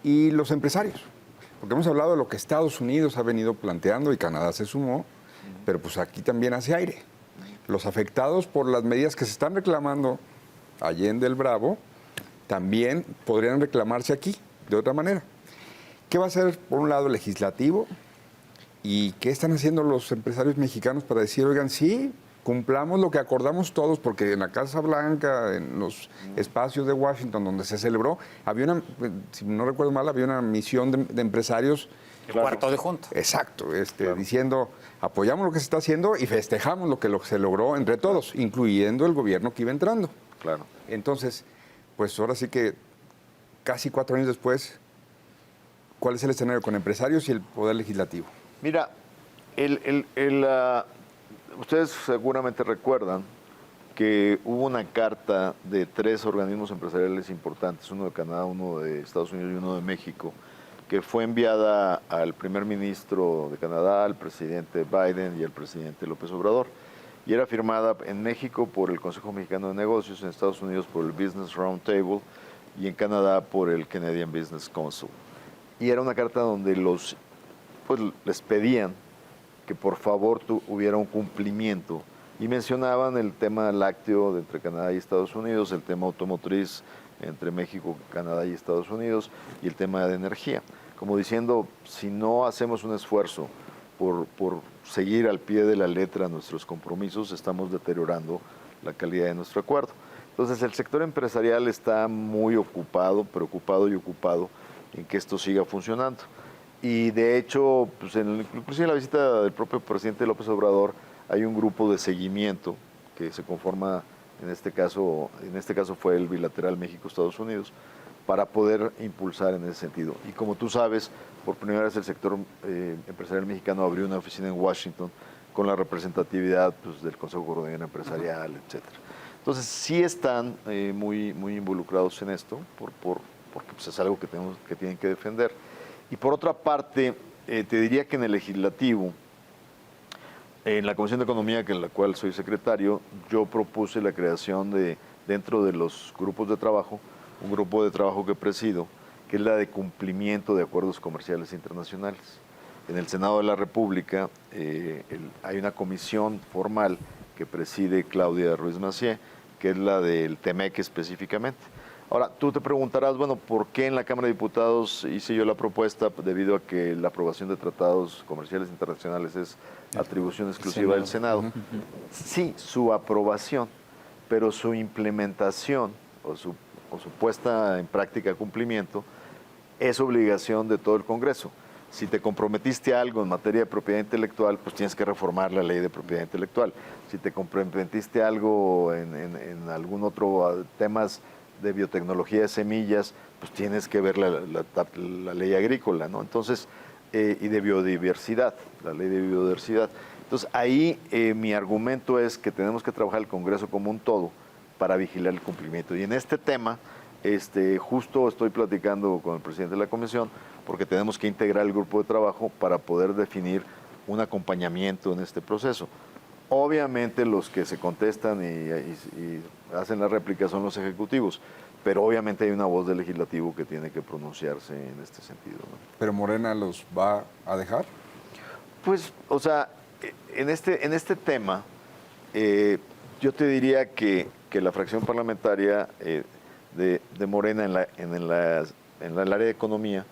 Y los empresarios, porque hemos hablado de lo que Estados Unidos ha venido planteando y Canadá se sumó, pero pues aquí también hace aire. Los afectados por las medidas que se están reclamando allende el Bravo, también podrían reclamarse aquí, de otra manera. ¿Qué va a hacer, por un lado, el legislativo? ¿Y qué están haciendo los empresarios mexicanos para decir, oigan, sí, cumplamos lo que acordamos todos, porque en la Casa Blanca, en los espacios de Washington donde se celebró, había una, si no recuerdo mal, había una misión de empresarios. El cuarto de junta. Exacto, diciendo, apoyamos lo que se está haciendo y festejamos lo que se logró entre todos, incluyendo el gobierno que iba entrando. Claro. Entonces, pues ahora sí que casi 4 años después, ¿cuál es el escenario con empresarios y el Poder Legislativo? Mira, ustedes seguramente recuerdan que hubo una carta de 3 organismos empresariales importantes, uno de Canadá, uno de Estados Unidos y uno de México, que fue enviada al primer ministro de Canadá, al presidente Biden y al presidente López Obrador. Y era firmada en México por el Consejo Mexicano de Negocios, en Estados Unidos por el Business Roundtable y en Canadá por el Canadian Business Council. Y era una carta donde les pedían que por favor hubiera un cumplimiento y mencionaban el tema lácteo entre Canadá y Estados Unidos, el tema automotriz entre México, Canadá y Estados Unidos y el tema de energía. Como diciendo, si no hacemos un esfuerzo por seguir al pie de la letra nuestros compromisos, estamos deteriorando la calidad de nuestro acuerdo. Entonces el sector empresarial está muy preocupado y ocupado en que esto siga funcionando. Y de hecho, pues inclusive en la visita del propio presidente López Obrador, hay un grupo de seguimiento que se conforma, en este caso fue el bilateral México-Estados Unidos, para poder impulsar en ese sentido. Y como tú sabes, por primera vez el sector empresarial mexicano abrió una oficina en Washington con la representatividad del Consejo de Coordinación Empresarial, etcétera. Entonces sí están muy involucrados en esto, porque pues, es algo que tienen que defender. Y por otra parte, te diría que en el legislativo, en la Comisión de Economía, en la cual soy secretario, yo propuse la creación dentro de los grupos de trabajo, un grupo de trabajo que presido, que es la de cumplimiento de acuerdos comerciales internacionales. En el Senado de la República hay una comisión formal que preside Claudia Ruiz Massieu, que es la del TEMEC específicamente. Ahora, tú te preguntarás, bueno, ¿por qué en la Cámara de Diputados hice yo la propuesta? Debido a que la aprobación de tratados comerciales internacionales es atribución exclusiva del Senado. Sí, su aprobación, pero su implementación o su puesta en práctica, cumplimiento, es obligación de todo el Congreso. Si te comprometiste a algo en materia de propiedad intelectual, pues tienes que reformar la ley de propiedad intelectual. Si te comprometiste a algo en algún otro temas de biotecnología de semillas, pues tienes que ver la ley agrícola, ¿no? Entonces, y de biodiversidad, la ley de biodiversidad. Entonces, ahí mi argumento es que tenemos que trabajar el Congreso como un todo para vigilar el cumplimiento. Y en este tema, justo estoy platicando con el presidente de la Comisión, porque tenemos que integrar el grupo de trabajo para poder definir un acompañamiento en este proceso. Obviamente los que se contestan y hacen la réplica son los ejecutivos, pero obviamente hay una voz del legislativo que tiene que pronunciarse en este sentido, ¿no? ¿Pero Morena los va a dejar? Pues, o sea, en este tema, yo te diría que la fracción parlamentaria de Morena en el área de economía,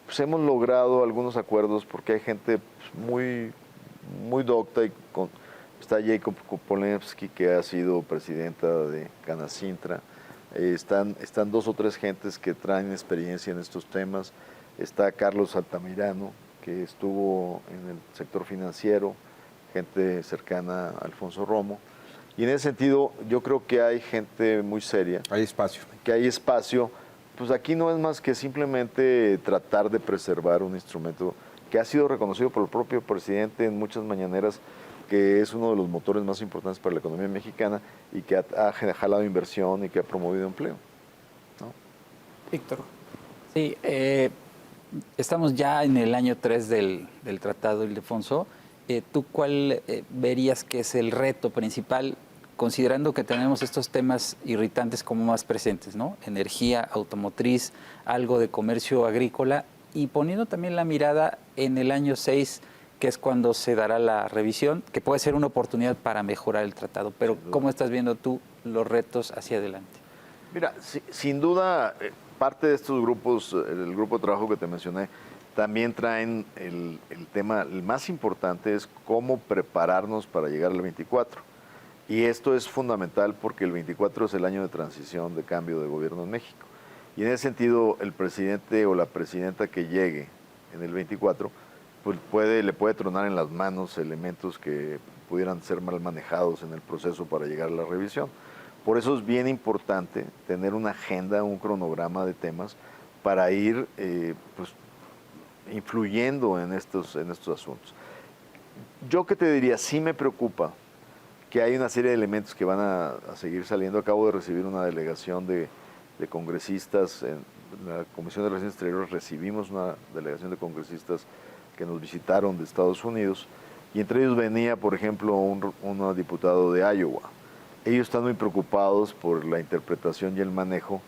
pues hemos logrado algunos acuerdos porque hay gente muy docta y está Jacob Polensky, que ha sido presidenta de Canacintra. Están 2 o 3 gentes que traen experiencia en estos temas. Está Carlos Altamirano, que estuvo en el sector financiero, gente cercana a Alfonso Romo. Y en ese sentido, yo creo que hay gente muy seria. Hay espacio. Que hay espacio. Pues aquí no es más que simplemente tratar de preservar un instrumento que ha sido reconocido por el propio presidente en muchas mañaneras, que es uno de los motores más importantes para la economía mexicana y que ha jalado inversión y que ha promovido empleo, ¿no? Víctor. Sí, estamos ya en el año 3 del Tratado Ildefonso. ¿Tú cuál verías que es el reto principal, considerando que tenemos estos temas irritantes como más presentes, ¿no? Energía, automotriz, algo de comercio agrícola, y poniendo también la mirada en el año 6, que es cuando se dará la revisión, que puede ser una oportunidad para mejorar el tratado? Pero ¿cómo estás viendo tú los retos hacia adelante? Mira, sin duda, parte de estos grupos, el grupo de trabajo que te mencioné, también traen el tema, el más importante es cómo prepararnos para llegar al 24. Y esto es fundamental porque el 24 es el año de transición, de cambio de gobierno en México. Y en ese sentido, el presidente o la presidenta que llegue en el 24, pues le puede tronar en las manos elementos que pudieran ser mal manejados en el proceso para llegar a la revisión. Por eso es bien importante tener una agenda, un cronograma de temas para ir pues, influyendo en estos asuntos. Yo que te diría, sí me preocupa que hay una serie de elementos que van a seguir saliendo. Acabo de recibir una delegación de congresistas, en la Comisión de Relaciones Exteriores recibimos una delegación de congresistas que nos visitaron de Estados Unidos, y entre ellos venía, por ejemplo, un diputado de Iowa. Ellos están muy preocupados por la interpretación y el manejo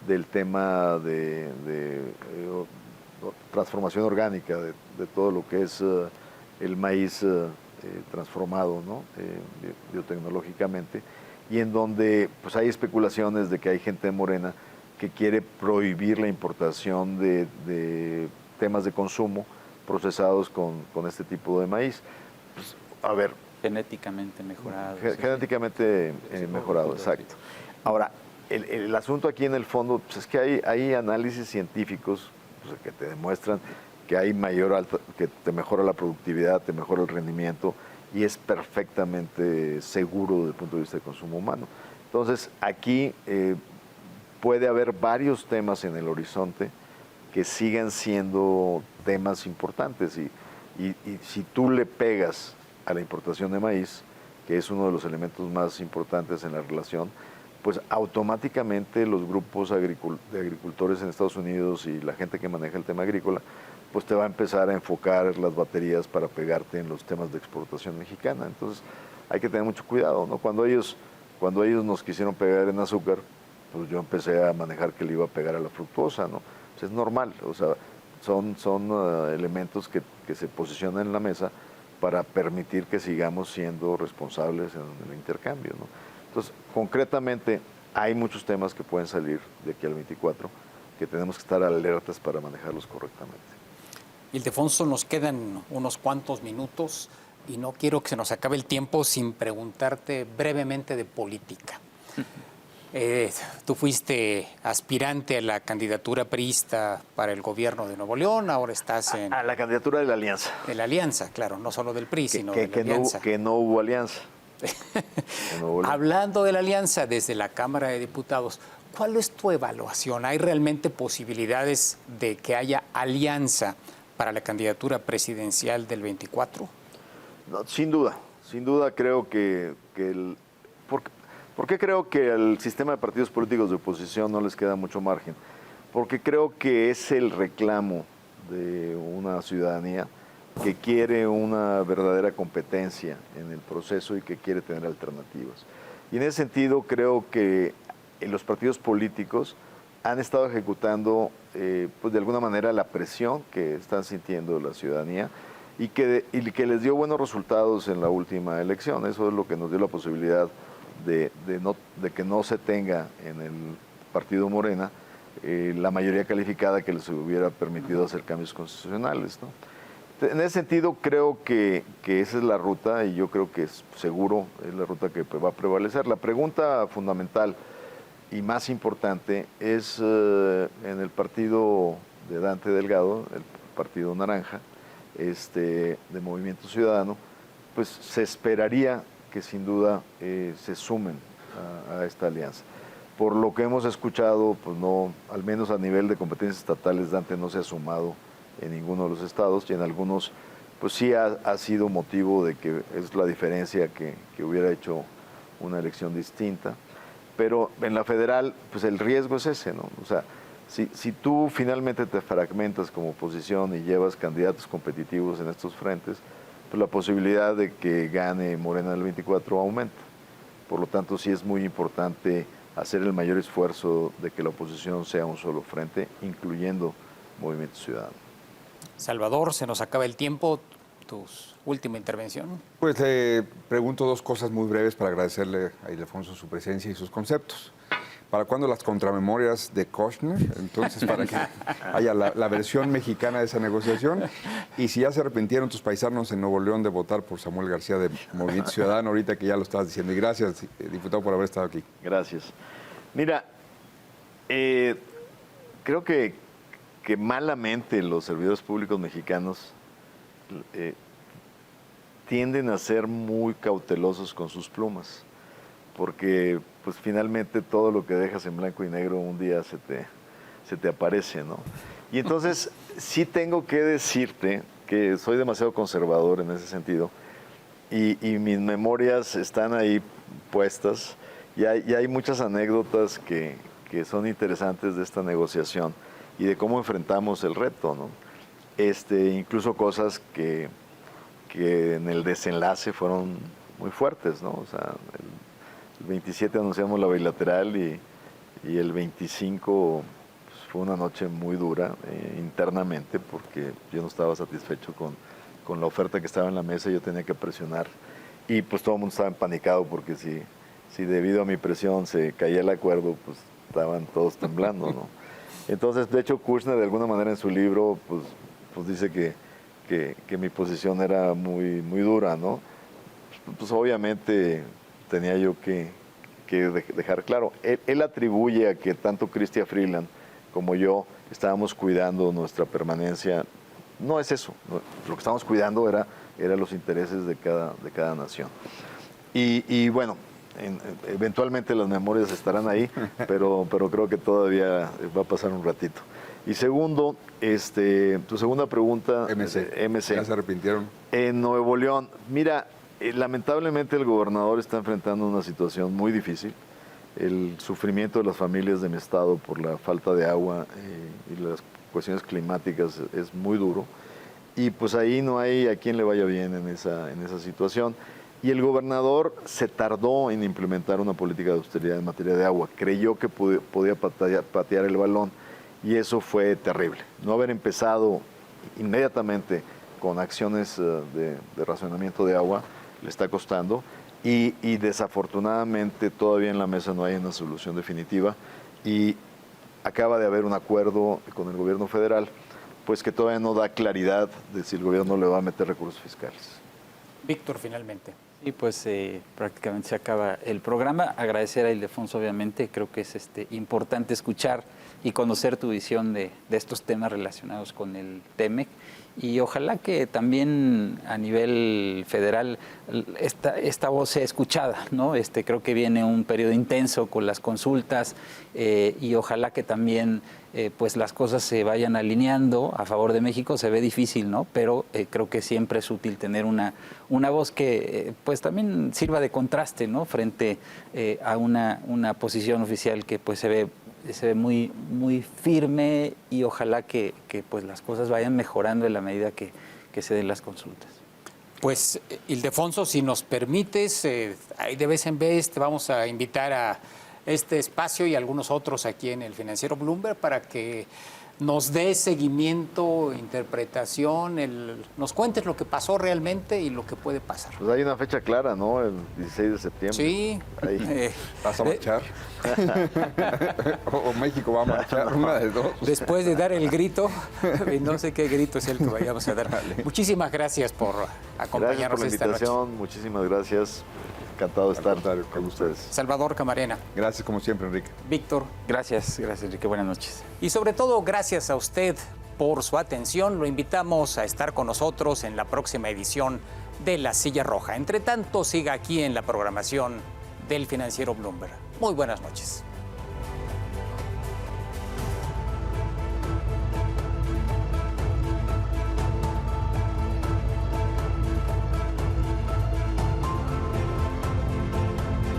del tema de transformación orgánica, de todo lo que es el maíz transformado, ¿no? Biotecnológicamente, y en donde pues hay especulaciones de que hay gente de Morena que quiere prohibir la importación de temas de consumo procesados con este tipo de maíz. Pues, a ver. Genéticamente mejorado. Genéticamente mejorado, exacto. Ahora, el asunto aquí en el fondo pues es que hay análisis científicos pues, que te demuestran que hay que te mejora la productividad, te mejora el rendimiento y es perfectamente seguro desde el punto de vista del consumo humano. Entonces, aquí puede haber varios temas en el horizonte que sigan siendo temas importantes y si tú le pegas a la importación de maíz, que es uno de los elementos más importantes en la relación, pues automáticamente los grupos de agricultores en Estados Unidos y la gente que maneja el tema agrícola, pues te va a empezar a enfocar las baterías para pegarte en los temas de exportación mexicana. Entonces hay que tener mucho cuidado, ¿no? Cuando ellos nos quisieron pegar en azúcar, pues yo empecé a manejar que le iba a pegar a la fructosa, ¿no? Pues es normal, o sea, son elementos que se posicionan en la mesa para permitir que sigamos siendo responsables en el intercambio, ¿no? Entonces, concretamente, hay muchos temas que pueden salir de aquí al 24 que tenemos que estar alertas para manejarlos correctamente. Ildefonso, nos quedan unos cuantos minutos y no quiero que se nos acabe el tiempo sin preguntarte brevemente de política. Tú fuiste aspirante a la candidatura priista para el gobierno de Nuevo León, ahora estás en... A la candidatura de la Alianza. De la Alianza, claro, no solo del PRI, sino de la Alianza. Que no hubo alianza. Hablando de la Alianza desde la Cámara de Diputados, ¿cuál es tu evaluación? ¿Hay realmente posibilidades de que haya alianza para la candidatura presidencial del 24? No, sin duda creo que ¿Por qué creo que al sistema de partidos políticos de oposición no les queda mucho margen? Porque creo que es el reclamo de una ciudadanía que quiere una verdadera competencia en el proceso y que quiere tener alternativas. Y en ese sentido creo que los partidos políticos han estado ejecutando pues de alguna manera la presión que están sintiendo la ciudadanía y que les dio buenos resultados en la última elección. Eso es lo que nos dio la posibilidad de que no se tenga en el partido Morena la mayoría calificada que les hubiera permitido hacer cambios constitucionales, ¿no? En ese sentido creo que esa es la ruta y yo creo que es seguro es la ruta que va a prevalecer. La pregunta fundamental y más importante es en el partido de Dante Delgado, el partido naranja, de Movimiento Ciudadano, pues se esperaría que sin duda se sumen a esta alianza. Por lo que hemos escuchado, pues no, al menos a nivel de competencias estatales, Dante no se ha sumado en ninguno de los estados y en algunos, pues sí ha sido motivo de que es la diferencia que hubiera hecho una elección distinta. Pero en la federal, pues el riesgo es ese, ¿no? O sea, si tú finalmente te fragmentas como oposición y llevas candidatos competitivos en estos frentes, pues la posibilidad de que gane Morena el 24 aumenta. Por lo tanto, sí es muy importante hacer el mayor esfuerzo de que la oposición sea un solo frente, incluyendo Movimiento Ciudadano. Salvador, se nos acaba el tiempo. Tu última intervención. Pues le pregunto dos cosas muy breves para agradecerle a Ildefonso su presencia y sus conceptos. ¿Para cuándo las contramemorias de Kushner? Entonces, para que haya la versión mexicana de esa negociación. Y si ya se arrepintieron tus paisanos en Nuevo León de votar por Samuel García de Movimiento Ciudadano, ahorita que ya lo estabas diciendo. Y gracias, diputado, por haber estado aquí. Gracias. Mira, creo que malamente los servidores públicos mexicanos tienden a ser muy cautelosos con sus plumas, porque pues finalmente todo lo que dejas en blanco y negro un día se te aparece, ¿no? Y entonces sí tengo que decirte que soy demasiado conservador en ese sentido y mis memorias están ahí puestas y hay muchas anécdotas que son interesantes de esta negociación y de cómo enfrentamos el reto, ¿no? Incluso cosas que en el desenlace fueron muy fuertes, ¿no? O sea, el 27 anunciamos la bilateral y el 25 pues, fue una noche muy dura internamente porque yo no estaba satisfecho con la oferta que estaba en la mesa, yo tenía que presionar y pues todo el mundo estaba empanicado porque si debido a mi presión se caía el acuerdo, pues estaban todos temblando, ¿no? Entonces, de hecho, Kushner de alguna manera en su libro pues dice que mi posición era muy, muy dura, ¿no? Pues obviamente tenía yo que dejar claro. Él atribuye a que tanto Chrystia Freeland como yo estábamos cuidando nuestra permanencia. No es eso. Lo que estábamos cuidando era los intereses de cada nación. Y bueno, eventualmente las memorias estarán ahí, pero creo que todavía va a pasar un ratito. Y segundo, tu segunda pregunta, MC. ¿Ya se arrepintieron? En Nuevo León, mira, lamentablemente el gobernador está enfrentando una situación muy difícil. El sufrimiento de las familias de mi estado por la falta de agua y las cuestiones climáticas es muy duro. Y pues ahí no hay a quien le vaya bien en esa situación. Y el gobernador se tardó en implementar una política de austeridad en materia de agua. Creyó que podía patear el balón y eso fue terrible. No haber empezado inmediatamente con acciones de racionamiento de agua le está costando y desafortunadamente todavía en la mesa no hay una solución definitiva y acaba de haber un acuerdo con el gobierno federal pues que todavía no da claridad de si el gobierno le va a meter recursos fiscales. Víctor, finalmente. Y pues prácticamente se acaba el programa. Agradecer a Ildefonso, obviamente. Creo que es importante escuchar y conocer tu visión de estos temas relacionados con el TEMEC. Y ojalá que también a nivel federal esta voz sea escuchada, ¿no? Creo que viene un periodo intenso con las consultas y ojalá que también pues las cosas se vayan alineando a favor de México. Se ve difícil, ¿no? Pero creo que siempre es útil tener una voz que pues también sirva de contraste, ¿no? Frente a una posición oficial que pues se ve muy, muy firme y ojalá que pues las cosas vayan mejorando en la medida que se den las consultas. Pues, Ildefonso, si nos permites, ahí de vez en vez te vamos a invitar a este espacio y algunos otros aquí en el Financiero Bloomberg para que nos des seguimiento, interpretación, nos cuentes lo que pasó realmente y lo que puede pasar. Pues hay una fecha clara, ¿no? El 16 de septiembre. Sí. ¿Vas a marchar? ¿O México va a marchar? Una de dos. Después de dar el grito, no sé qué grito es el que vayamos a dar. Vale. Muchísimas gracias por acompañarnos esta noche. Gracias por la invitación, muchísimas gracias. Encantado de estar con ustedes. Salvador Camarena. Gracias como siempre, Enrique. Víctor. Gracias, Enrique. Buenas noches. Y sobre todo, gracias a usted por su atención. Lo invitamos a estar con nosotros en la próxima edición de La Silla Roja. Entre tanto, siga aquí en la programación del Financiero Bloomberg. Muy buenas noches.